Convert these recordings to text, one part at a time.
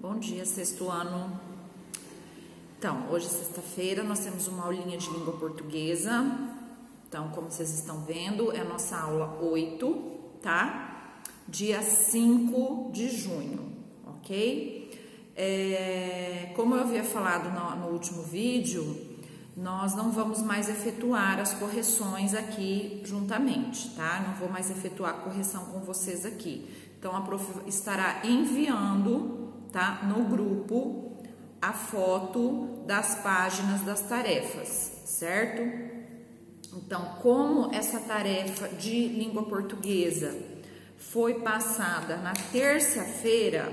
Bom dia, sexto ano. Então, hoje é sexta-feira, nós temos uma aulinha de língua portuguesa. Então, como vocês estão vendo, é a nossa aula 8, tá? Dia 5 de junho, ok? Como eu havia falado no último vídeo, nós não vamos mais efetuar as correções aqui juntamente, tá? Não vou mais efetuar a correção com vocês aqui. Então, a prof estará enviando, tá, no grupo a foto das páginas das tarefas, certo? Então, como essa tarefa de língua portuguesa foi passada na terça-feira,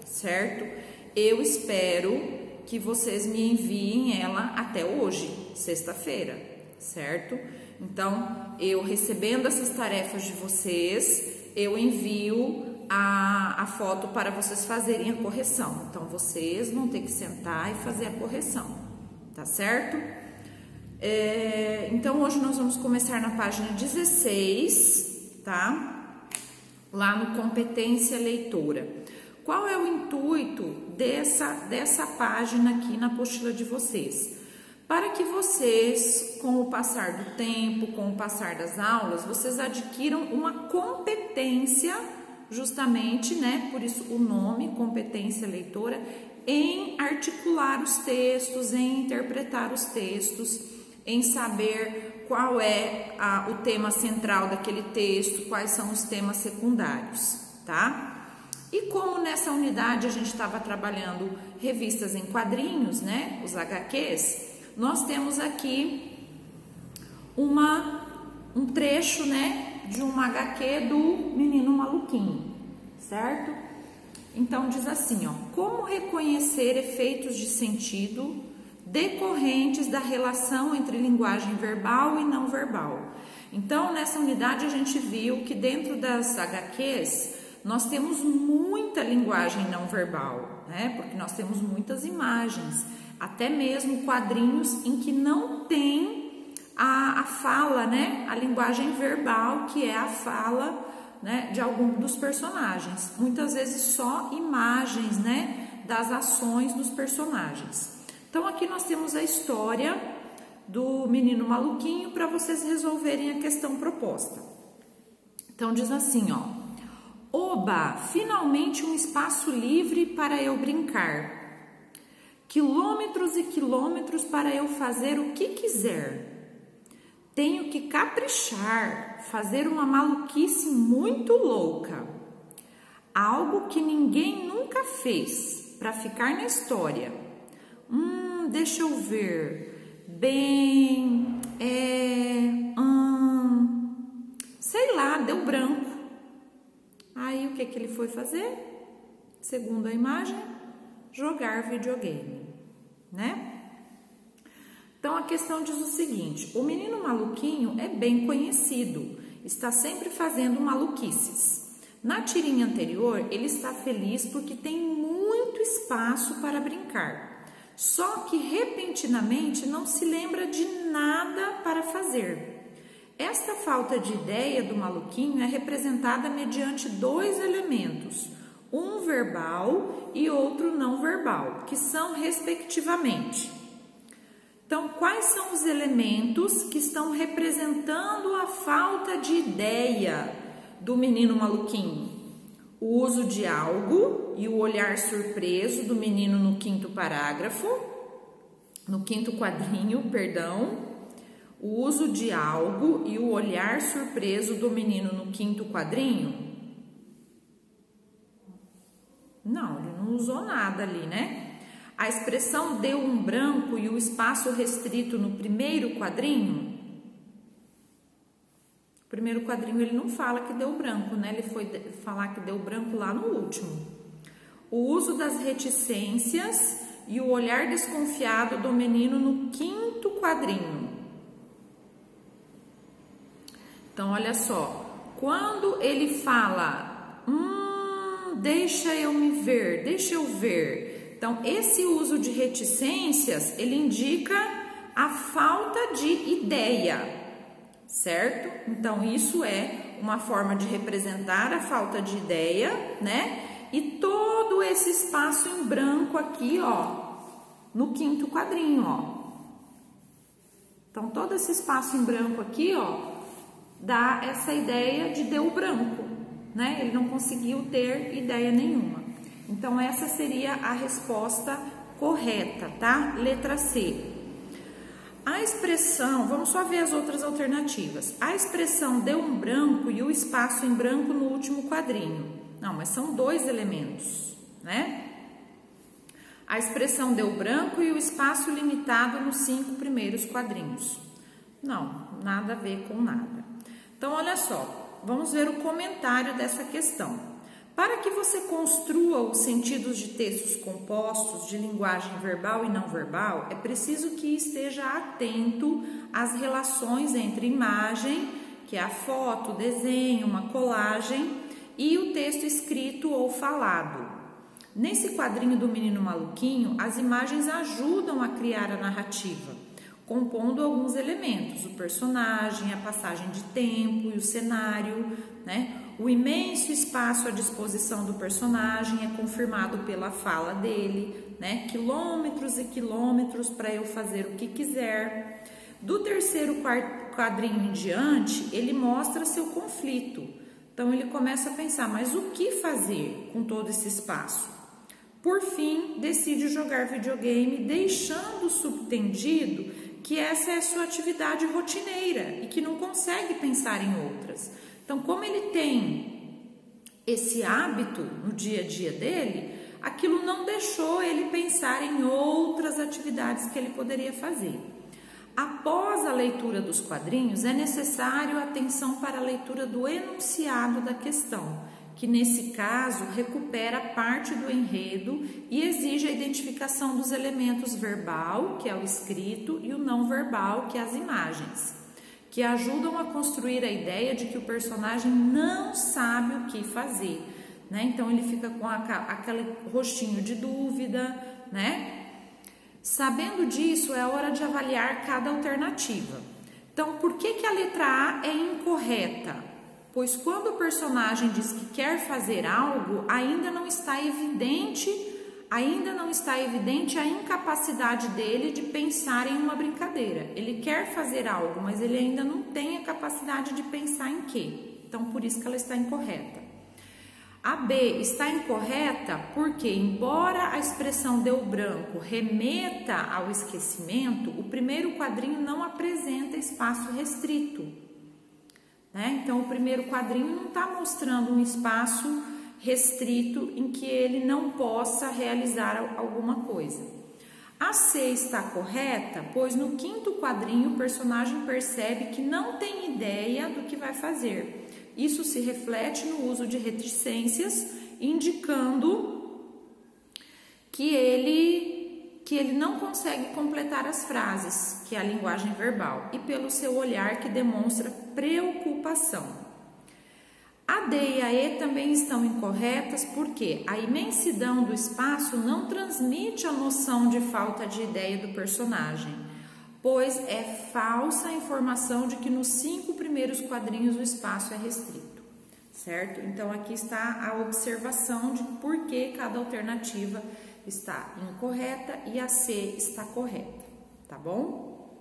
certo? Eu espero que vocês me enviem ela até hoje, sexta-feira, certo? Então, eu recebendo essas tarefas de vocês, eu envio a foto para vocês fazerem a correção. Então, vocês vão ter que sentar e fazer a correção, tá certo? Então, hoje nós vamos começar na página 16, tá? Lá no Competência Leitora. Qual é o intuito dessa página aqui na apostila de vocês? Para que vocês, com o passar do tempo, com o passar das aulas, vocês adquiram uma competência, justamente, né? Por isso o nome, competência leitora, em articular os textos, em interpretar os textos, em saber qual é o tema central daquele texto, quais são os temas secundários, tá? E como nessa unidade a gente estava trabalhando revistas em quadrinhos, né, os HQs, nós temos aqui um trecho, né, de uma HQ do Menino Maluquinho, certo? Então diz assim, ó, como reconhecer efeitos de sentido decorrentes da relação entre linguagem verbal e não verbal. Então, nessa unidade a gente viu que dentro das HQs nós temos muita linguagem não verbal, né? Porque nós temos muitas imagens, até mesmo quadrinhos em que não tem a fala, né? A linguagem verbal, que é a fala, né, de algum dos personagens. Muitas vezes só imagens, né, das ações dos personagens. Então, aqui nós temos a história do Menino Maluquinho para vocês resolverem a questão proposta. Então, diz assim, ó. Oba, finalmente um espaço livre para eu brincar. Quilômetros e quilômetros para eu fazer o que quiser. Tenho que caprichar, fazer uma maluquice muito louca. Algo que ninguém nunca fez, para ficar na história. Deixa eu ver. Bem, sei lá, deu branco. Aí, o que ele foi fazer? Segundo a imagem, jogar videogame, né? Então, a questão diz o seguinte, o Menino Maluquinho é bem conhecido, está sempre fazendo maluquices. Na tirinha anterior, ele está feliz porque tem muito espaço para brincar, só que repentinamente não se lembra de nada para fazer. Esta falta de ideia do maluquinho é representada mediante dois elementos, um verbal e outro não verbal, que são respectivamente. Então, quais são os elementos que estão representando a falta de ideia do menino maluquinho? O uso de algo e o olhar surpreso do menino no quinto parágrafo, no quinto quadrinho, perdão. O uso de algo e o olhar surpreso do menino no quinto quadrinho? Não, ele não usou nada ali, né? A expressão deu um branco e o espaço restrito no primeiro quadrinho? O primeiro quadrinho ele não fala que deu branco, né? Ele foi falar que deu branco lá no último. O uso das reticências e o olhar desconfiado do menino no quinto quadrinho. Então, olha só, quando ele fala, deixa eu me ver, deixa eu ver. Então, esse uso de reticências, ele indica a falta de ideia, certo? Então, isso é uma forma de representar a falta de ideia, né? E todo esse espaço em branco aqui, ó, no quinto quadrinho, ó. Então, todo esse espaço em branco aqui, ó, dá essa ideia de deu branco, né? Ele não conseguiu ter ideia nenhuma. Então, essa seria a resposta correta, tá? Letra C. A expressão, vamos só ver as outras alternativas. A expressão deu um branco e o espaço em branco no último quadrinho. Não, mas são dois elementos, né? A expressão deu branco e o espaço limitado nos 5 primeiros quadrinhos. Não, nada a ver com nada. Então, olha só, vamos ver o comentário dessa questão. Para que você construa os sentidos de textos compostos de linguagem verbal e não verbal, é preciso que esteja atento às relações entre imagem, que é a foto, o desenho, uma colagem, e o texto escrito ou falado. Nesse quadrinho do Menino Maluquinho, as imagens ajudam a criar a narrativa, compondo alguns elementos, o personagem, a passagem de tempo e o cenário, né? O imenso espaço à disposição do personagem é confirmado pela fala dele, né? Quilômetros e quilômetros para eu fazer o que quiser. Do terceiro quadrinho em diante, ele mostra seu conflito. Então, ele começa a pensar, mas o que fazer com todo esse espaço? Por fim, decide jogar videogame, deixando subtendido que essa é a sua atividade rotineira e que não consegue pensar em outras. Então, como ele tem esse hábito no dia a dia dele, aquilo não deixou ele pensar em outras atividades que ele poderia fazer. Após a leitura dos quadrinhos, é necessário atenção para a leitura do enunciado da questão, que nesse caso recupera parte do enredo e exige a identificação dos elementos verbal, que é o escrito, e o não verbal, que é as imagens, que ajudam a construir a ideia de que o personagem não sabe o que fazer, né? Então ele fica com aquele rostinho de dúvida, né? Sabendo disso, é hora de avaliar cada alternativa. Então, por que a letra A é incorreta? Pois quando o personagem diz que quer fazer algo, ainda não está evidente a incapacidade dele de pensar em uma brincadeira. Ele quer fazer algo, mas ele ainda não tem a capacidade de pensar em quê. Então, por isso que ela está incorreta. A B está incorreta porque, embora a expressão deu branco remeta ao esquecimento, o primeiro quadrinho não apresenta espaço restrito, né? Então, o primeiro quadrinho não está mostrando um espaço restrito em que ele não possa realizar alguma coisa. A C está correta, pois no quinto quadrinho o personagem percebe que não tem ideia do que vai fazer. Isso se reflete no uso de reticências, indicando que ele não consegue completar as frases, que é a linguagem verbal, e pelo seu olhar que demonstra preocupação. A D e a E também estão incorretas porque a imensidão do espaço não transmite a noção de falta de ideia do personagem, pois é falsa a informação de que nos 5 primeiros quadrinhos o espaço é restrito, certo? Então, aqui está a observação de por que cada alternativa está incorreta e a C está correta, tá bom?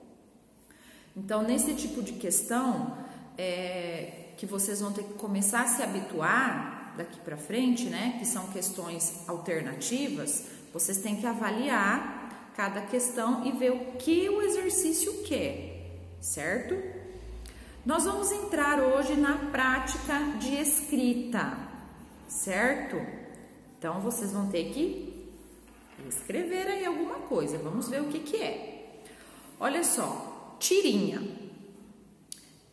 Então, nesse tipo de questão, que vocês vão ter que começar a se habituar daqui para frente, né? Que são questões alternativas, vocês têm que avaliar cada questão e ver o que o exercício quer, certo? Nós vamos entrar hoje na prática de escrita, certo? Então, vocês vão ter que escrever aí alguma coisa, vamos ver o que é. Olha só, tirinha.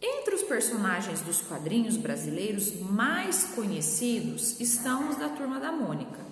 Entre os personagens dos quadrinhos brasileiros mais conhecidos estão os da Turma da Mônica.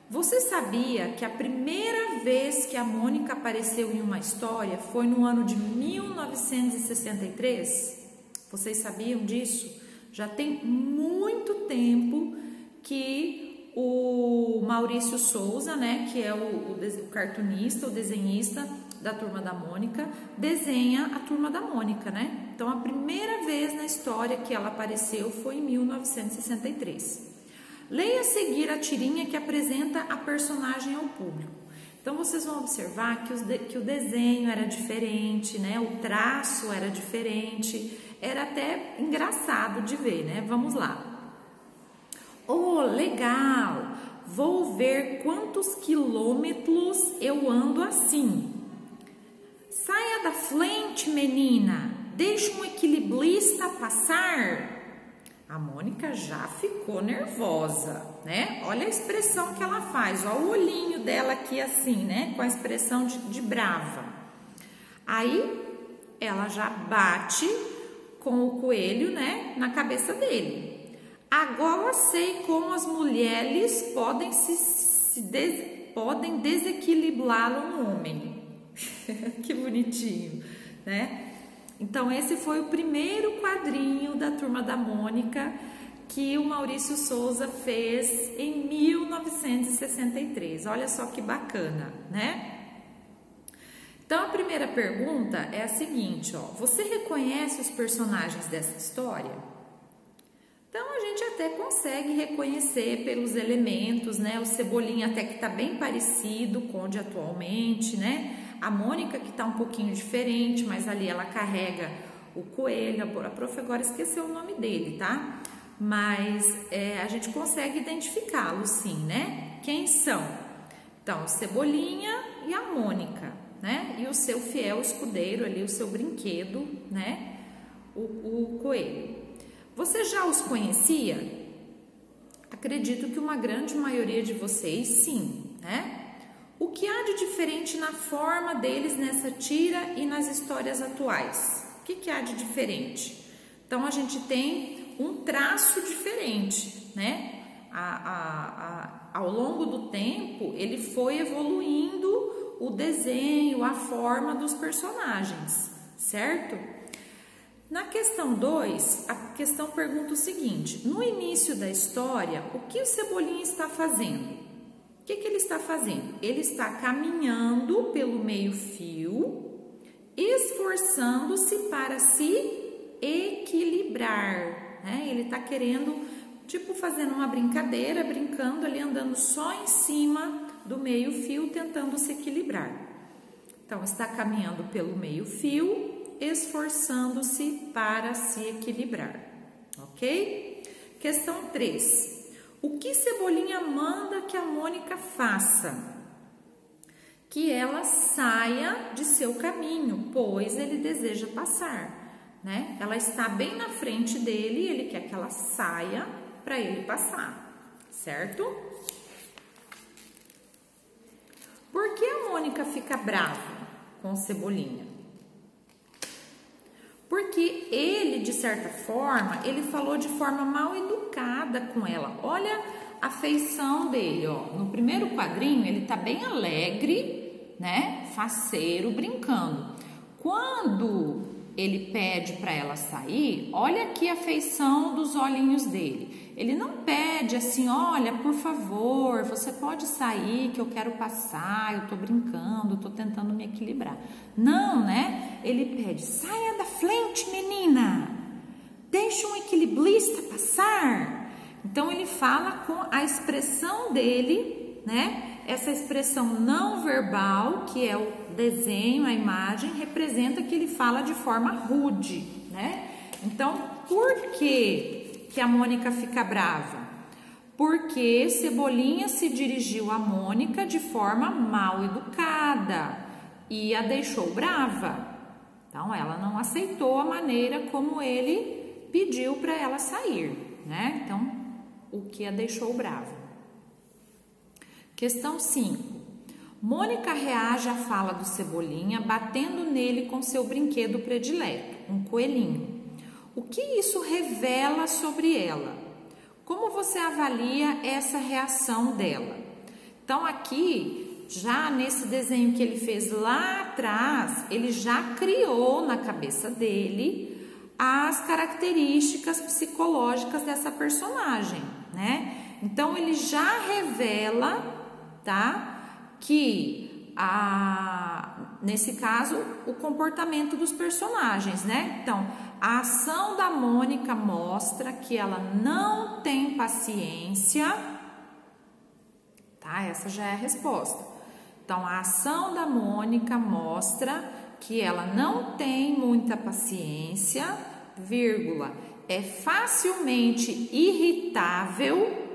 Você sabia que a primeira vez que a Mônica apareceu em uma história foi no ano de 1963? Vocês sabiam disso? Já tem muito tempo que o Maurício Souza, né, que é o cartunista, o desenhista da Turma da Mônica, desenha a Turma da Mônica, né? Então, a primeira vez na história que ela apareceu foi em 1963. Leia a seguir a tirinha que apresenta a personagem ao público. Então, vocês vão observar que o desenho era diferente, né? O traço era diferente, era até engraçado de ver, né? Vamos lá. Oh, legal! Vou ver quantos quilômetros eu ando assim. Saia da frente, menina! Deixa um equilibrista passar. A Mônica já ficou nervosa, né? Olha a expressão que ela faz, ó, o olhinho dela aqui assim, né? Com a expressão de brava. Aí, ela já bate com o coelho, né? Na cabeça dele. Agora sei como as mulheres podem desequilibrar um homem. Que bonitinho, né? Então, esse foi o primeiro quadrinho da Turma da Mônica que o Maurício Souza fez em 1963. Olha só que bacana, né? Então, a primeira pergunta é a seguinte, ó. Você reconhece os personagens dessa história? Então, a gente até consegue reconhecer pelos elementos, né? O Cebolinha até que tá bem parecido com o de atualmente, né? A Mônica que tá um pouquinho diferente, mas ali ela carrega o coelho. A prof agora esqueceu o nome dele, tá? Mas a gente consegue identificá-los sim, né? Quem são? Então, o Cebolinha e a Mônica, né? E o seu fiel escudeiro ali, o seu brinquedo, né? O coelho. Você já os conhecia? Acredito que uma grande maioria de vocês sim, né? O que há de diferente na forma deles nessa tira e nas histórias atuais? O que há de diferente? Então, a gente tem um traço diferente, né? Ao longo do tempo, ele foi evoluindo o desenho, a forma dos personagens, certo? Na questão 2, a questão pergunta o seguinte: no início da história, o que o Cebolinha está fazendo? O que ele está fazendo? Ele está caminhando pelo meio-fio, esforçando-se para se equilibrar, né? Ele está querendo, tipo, fazendo uma brincadeira, brincando ali, andando só em cima do meio-fio, tentando se equilibrar. Então, está caminhando pelo meio-fio, esforçando-se para se equilibrar, ok? Questão 3. O que Cebolinha manda que a Mônica faça? Que ela saia de seu caminho, pois ele deseja passar, né? Ela está bem na frente dele e ele quer que ela saia para ele passar, certo? Por que a Mônica fica brava com o Cebolinha? Porque ele, de certa forma, ele falou de forma mal educada com ela. Olha a feição dele, ó. No primeiro quadrinho, ele tá bem alegre, né? Faceiro, brincando. Quando ele pede para ela sair, olha aqui a feição dos olhinhos dele. Ele não pede assim, olha, por favor, você pode sair que eu quero passar, eu tô brincando, tô tentando me equilibrar. Não, né? Ele pede, saia da frente, menina, deixa um equilibrista passar. Então, ele fala com a expressão dele, né? Essa expressão não verbal, que é o desenho, a imagem, representa que ele fala de forma rude, né? Então, por que a Mônica fica brava? Porque Cebolinha se dirigiu a Mônica de forma mal educada e a deixou brava. Então, ela não aceitou a maneira como ele pediu para ela sair, né? Então, o que a deixou brava. Questão 5. Mônica reage à fala do Cebolinha batendo nele com seu brinquedo predileto, um coelhinho. O que isso revela sobre ela? Como você avalia essa reação dela? Então, aqui, já nesse desenho que ele fez lá atrás, ele já criou na cabeça dele as características psicológicas dessa personagem, né? Então, ele já revela, tá, que nesse caso, o comportamento dos personagens, né? Então, a ação da Mônica mostra que ela não tem paciência, tá? Essa já é a resposta. Então, a ação da Mônica mostra que ela não tem muita paciência, vírgula, é facilmente irritável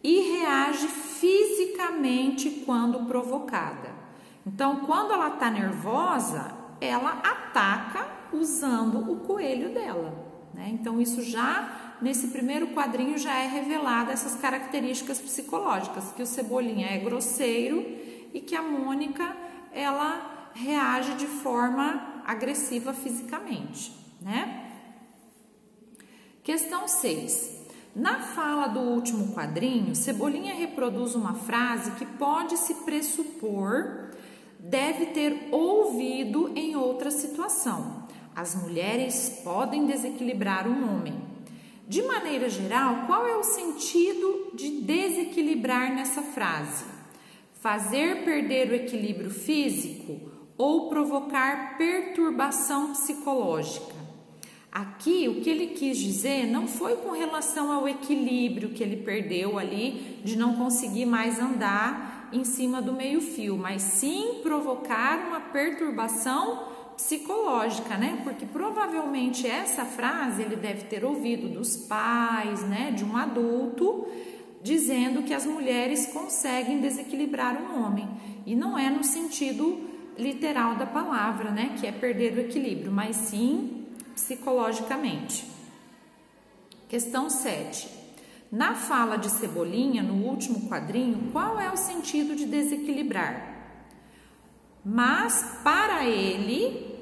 e reage fisicamente quando provocada. Então, quando ela está nervosa, ela ataca usando o coelho dela, né? Então, isso já, nesse primeiro quadrinho, já é revelado essas características psicológicas, que o Cebolinha é grosseiro e que a Mônica, ela reage de forma agressiva fisicamente, né? Questão 6. Na fala do último quadrinho, Cebolinha reproduz uma frase que pode se pressupor deve ter ouvido em outra situação. As mulheres podem desequilibrar um homem. De maneira geral, qual é o sentido de desequilibrar nessa frase? Fazer perder o equilíbrio físico ou provocar perturbação psicológica? Aqui, o que ele quis dizer não foi com relação ao equilíbrio que ele perdeu ali, de não conseguir mais andar em cima do meio-fio, mas sim provocar uma perturbação psicológica, né? Porque provavelmente essa frase ele deve ter ouvido dos pais, né? De um adulto, dizendo que as mulheres conseguem desequilibrar um homem. E não é no sentido literal da palavra, né? Que é perder o equilíbrio, mas sim psicologicamente. Questão 7. Na fala de Cebolinha, no último quadrinho, qual é o sentido de desequilibrar? Mas para ele,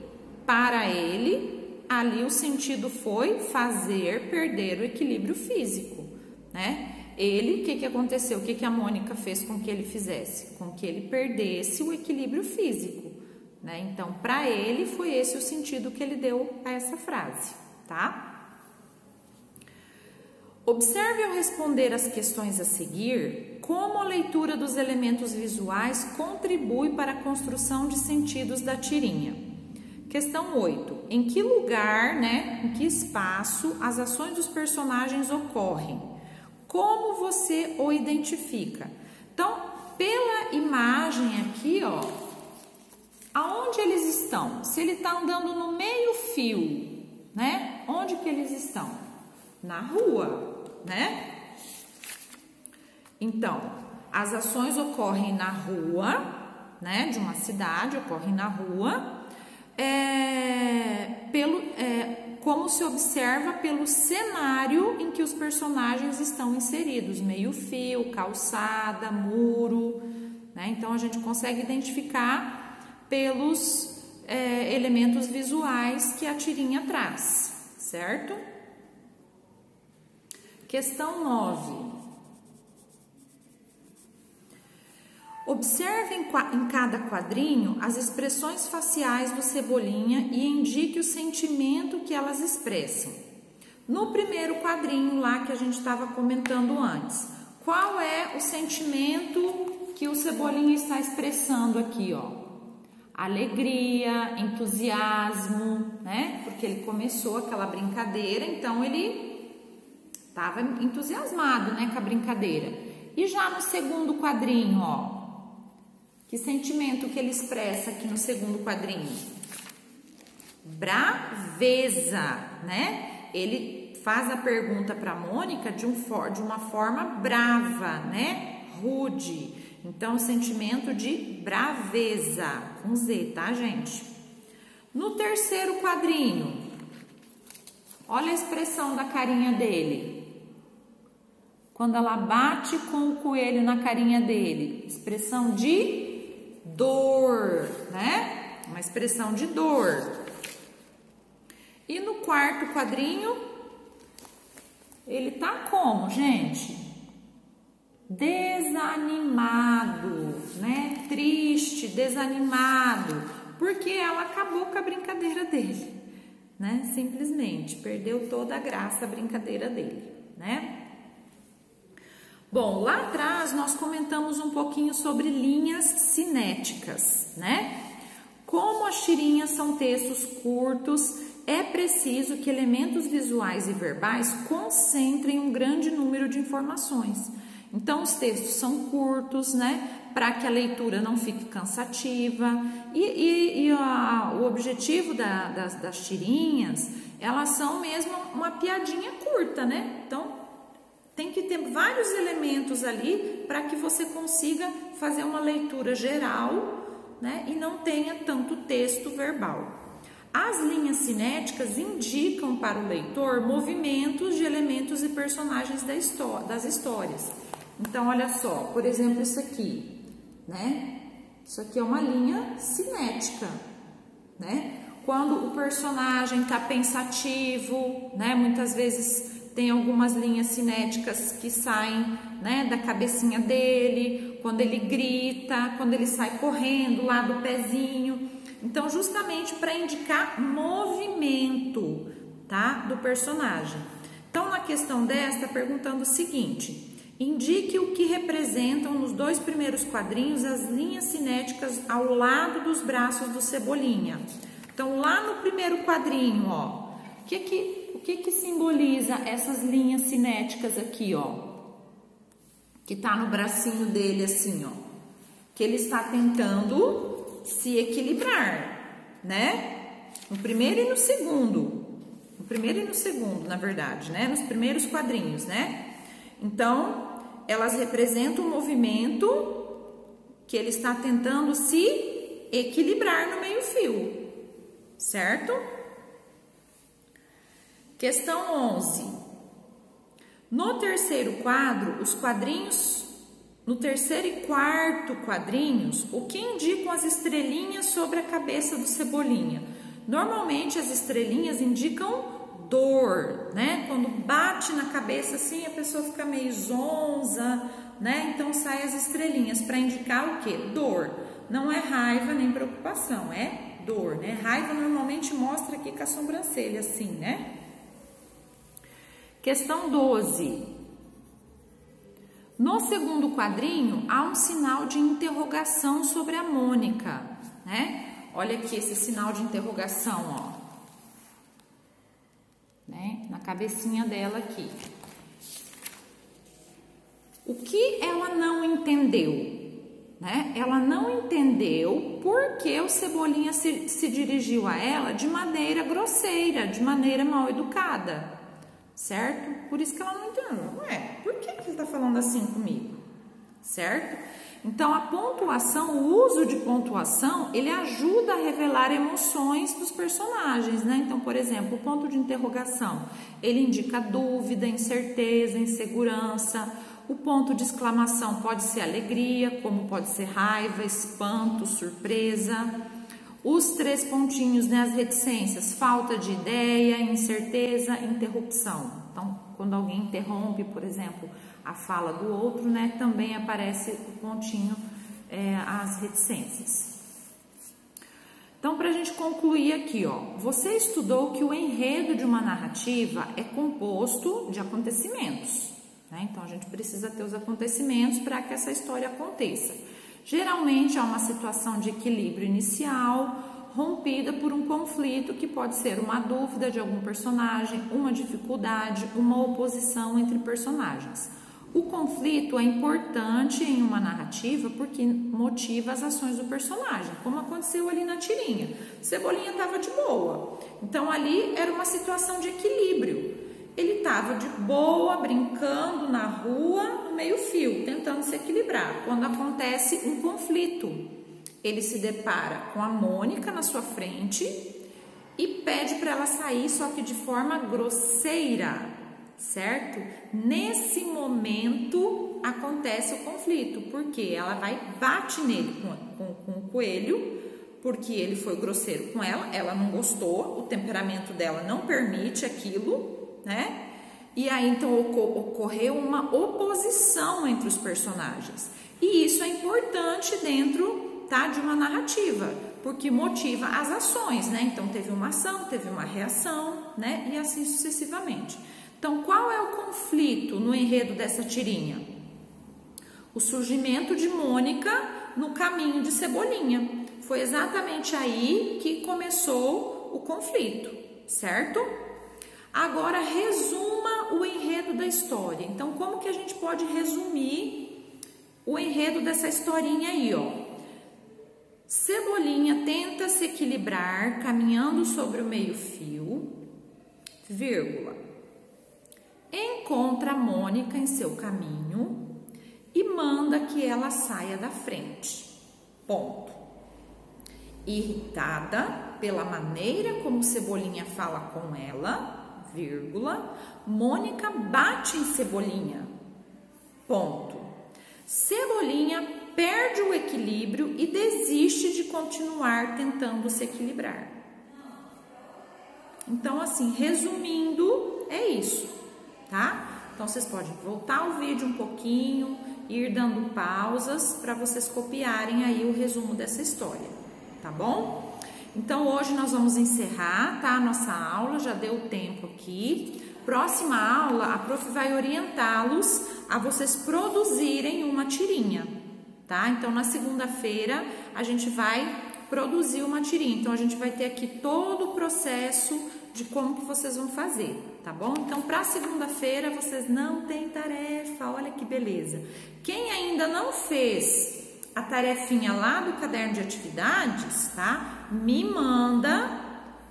ali o sentido foi fazer perder o equilíbrio físico, né? Ele, o que aconteceu? O que a Mônica fez com que ele fizesse? Com que ele perdesse o equilíbrio físico, né? Então, para ele, foi esse o sentido que ele deu a essa frase, tá? Observe ao responder as questões a seguir como a leitura dos elementos visuais contribui para a construção de sentidos da tirinha. Questão 8. Em que lugar, né, em que espaço as ações dos personagens ocorrem? Como você o identifica? Então, pela imagem aqui, ó, aonde eles estão? Se ele está andando no meio-fio, né? Onde que eles estão? Na rua, né? Então, as ações ocorrem na rua, né? De uma cidade, ocorrem na rua, como se observa pelo cenário em que os personagens estão inseridos, meio-fio, calçada, muro, né? Então, a gente consegue identificar pelos elementos visuais que a tirinha traz, certo? Questão 9. Observe em cada quadrinho as expressões faciais do Cebolinha e indique o sentimento que elas expressam. No primeiro quadrinho lá que a gente estava comentando antes, qual é o sentimento que o Cebolinha está expressando aqui, ó? Alegria, entusiasmo, né? Porque ele começou aquela brincadeira, então ele estava entusiasmado, né, com a brincadeira. E já no segundo quadrinho, ó, que sentimento que ele expressa aqui no segundo quadrinho? Braveza, né? Ele faz a pergunta para a Mônica de uma forma brava, né? Rude. Então, o sentimento de braveza, com Z, tá, gente? No terceiro quadrinho, olha a expressão da carinha dele. Quando ela bate com o coelho na carinha dele, expressão de dor, né? Uma expressão de dor. E no quarto quadrinho, ele tá como, gente? Desanimado, né? Triste, desanimado, porque ela acabou com a brincadeira dele, né? Simplesmente perdeu toda a graça da brincadeira dele, né? Bom, lá atrás nós comentamos um pouquinho sobre linhas cinéticas, né? Como as tirinhas são textos curtos, é preciso que elementos visuais e verbais concentrem um grande número de informações. Então, os textos são curtos, né? Para que a leitura não fique cansativa. O objetivo das tirinhas, elas são mesmo uma piadinha curta, né? Então, tem que ter vários elementos ali para que você consiga fazer uma leitura geral, né? E não tenha tanto texto verbal. As linhas cinéticas indicam para o leitor movimentos de elementos e personagens das histórias. Então, olha só, por exemplo, isso aqui, né? Isso aqui é uma linha cinética, né? Quando o personagem está pensativo, né? Muitas vezes tem algumas linhas cinéticas que saem, né, da cabecinha dele, quando ele grita, quando ele sai correndo lá do pezinho. Então, justamente para indicar movimento, tá, do personagem. Então, na questão desta, perguntando o seguinte: indique o que representam nos 2 primeiros quadrinhos as linhas cinéticas ao lado dos braços do Cebolinha. Então, lá no primeiro quadrinho, ó, o que simboliza essas linhas cinéticas aqui, ó? Que tá no bracinho dele assim, ó. Que ele está tentando se equilibrar, né? No primeiro e no segundo. No primeiro e no segundo, na verdade, né? Nos primeiros quadrinhos, né? Então, elas representam o movimento que ele está tentando se equilibrar no meio-fio, certo? Questão 11. No terceiro quadro, os quadrinhos, no terceiro e quarto quadrinhos, o que indicam as estrelinhas sobre a cabeça do Cebolinha? Normalmente as estrelinhas indicam dor, né? Quando bate na cabeça assim, a pessoa fica meio zonza, né? Então sai as estrelinhas para indicar o quê? Dor. Não é raiva nem preocupação, é dor, né? Raiva normalmente mostra aqui com a sobrancelha assim, né? Questão 12. No segundo quadrinho, há um sinal de interrogação sobre a Mônica, né? Olha aqui esse sinal de interrogação, ó. Né? Na cabecinha dela aqui. O que ela não entendeu? Né? Ela não entendeu por que o Cebolinha se dirigiu a ela de maneira grosseira, de maneira mal educada. Certo? Por isso que ela não entendeu. Ué, por que ele tá falando assim comigo? Certo? Então, a pontuação, o uso de pontuação, ele ajuda a revelar emoções dos personagens, né? Então, por exemplo, o ponto de interrogação, ele indica dúvida, incerteza, insegurança. O ponto de exclamação pode ser alegria, como pode ser raiva, espanto, surpresa. Os 3 pontinhos, né, as reticências, falta de ideia, incerteza, interrupção. Então, quando alguém interrompe, por exemplo, a fala do outro, né, também aparece o pontinho, as reticências. Então, para a gente concluir aqui, ó, você estudou que o enredo de uma narrativa é composto de acontecimentos, né? Então, a gente precisa ter os acontecimentos para que essa história aconteça. Geralmente há uma situação de equilíbrio inicial, rompida por um conflito que pode ser uma dúvida de algum personagem, uma dificuldade, uma oposição entre personagens. O conflito é importante em uma narrativa porque motiva as ações do personagem, como aconteceu ali na tirinha. Cebolinha estava de boa, então ali era uma situação de equilíbrio. Ele estava de boa, brincando na rua, no meio-fio, tentando se equilibrar. Quando acontece um conflito, ele se depara com a Mônica na sua frente e pede para ela sair, só que de forma grosseira, certo? Nesse momento acontece o conflito, porque ela bate nele com o coelho, porque ele foi grosseiro com ela não gostou, o temperamento dela não permite aquilo, né? E aí então ocorreu uma oposição entre os personagens. E isso é importante dentro, tá, de uma narrativa, porque motiva as ações, né? Então teve uma ação, teve uma reação, né? E assim sucessivamente. Então qual é o conflito no enredo dessa tirinha? o surgimento de Mônica no caminho de Cebolinha. Foi exatamente aí que começou o conflito, certo? Agora resuma o enredo da história. Então, como que a gente pode resumir o enredo dessa historinha aí, ó? Cebolinha tenta se equilibrar caminhando sobre o meio-fio, vírgula. Encontra Mônica em seu caminho e manda que ela saia da frente. Ponto. Irritada pela maneira como Cebolinha fala com ela, vírgula, Mônica bate em Cebolinha. Ponto. Cebolinha perde o equilíbrio e desiste de continuar tentando se equilibrar. Então, assim, resumindo, é isso, tá? Então, vocês podem voltar o vídeo um pouquinho, ir dando pausas para vocês copiarem aí o resumo dessa história, tá bom? Então, hoje nós vamos encerrar, tá? A nossa aula, já deu o tempo aqui. Próxima aula, a prof vai orientá-los a vocês produzirem uma tirinha, tá? Então, na segunda-feira, a gente vai produzir uma tirinha. Então, a gente vai ter aqui todo o processo de como que vocês vão fazer, tá bom? Então, para segunda-feira, vocês não têm tarefa, olha que beleza. Quem ainda não fez a tarefinha lá do caderno de atividades, tá? Me manda,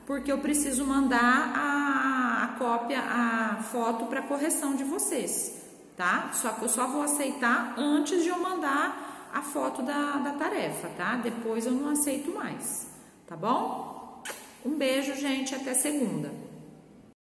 porque eu preciso mandar a cópia, a foto para correção de vocês, tá? Só que eu só vou aceitar antes de eu mandar a foto da tarefa, tá? Depois eu não aceito mais, tá bom? Um beijo, gente, até segunda.